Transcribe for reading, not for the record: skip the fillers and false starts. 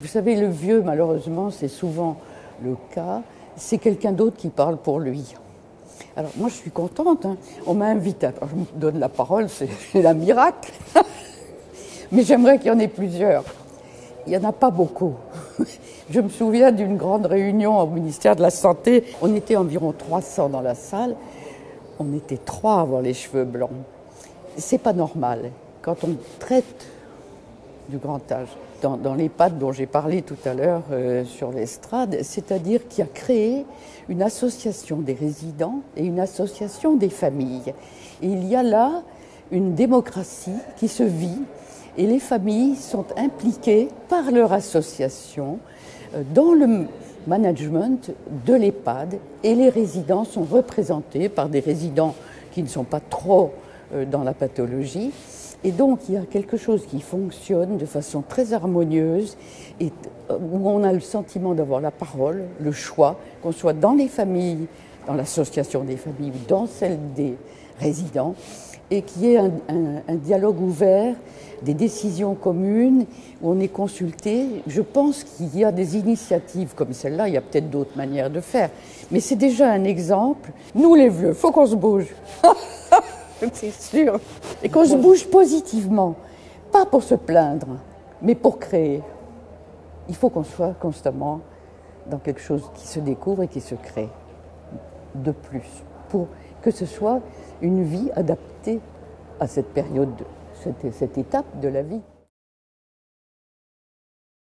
Vous savez, le vieux, malheureusement, c'est souvent le cas, c'est quelqu'un d'autre qui parle pour lui. Alors moi, je suis contente, hein. On m'a invitée, alors, je me donne la parole, c'est un miracle, mais j'aimerais qu'il y en ait plusieurs. Il n'y en a pas beaucoup. Je me souviens d'une grande réunion au ministère de la Santé, on était environ 300 dans la salle, on était 3 à avoir les cheveux blancs. C'est pas normal. Quand on traite du grand âge, dans l'EHPAD dont j'ai parlé tout à l'heure sur l'estrade, c'est-à-dire qu'il a créé une association des résidents et une association des familles. Et il y a là une démocratie qui se vit et les familles sont impliquées par leur association dans le management de l'EHPAD et les résidents sont représentés par des résidents qui ne sont pas trop dans la pathologie. Et donc, il y a quelque chose qui fonctionne de façon très harmonieuse et où on a le sentiment d'avoir la parole, le choix, qu'on soit dans les familles, dans l'association des familles ou dans celle des résidents, et qu'il y ait un dialogue ouvert, des décisions communes, où on est consulté. Je pense qu'il y a des initiatives comme celle-là, il y a peut-être d'autres manières de faire, mais c'est déjà un exemple. Nous les vieux, il faut qu'on se bouge. C'est sûr. Et qu'on se bouge positivement, pas pour se plaindre, mais pour créer. Il faut qu'on soit constamment dans quelque chose qui se découvre et qui se crée de plus, pour que ce soit une vie adaptée à cette période, cette étape de la vie.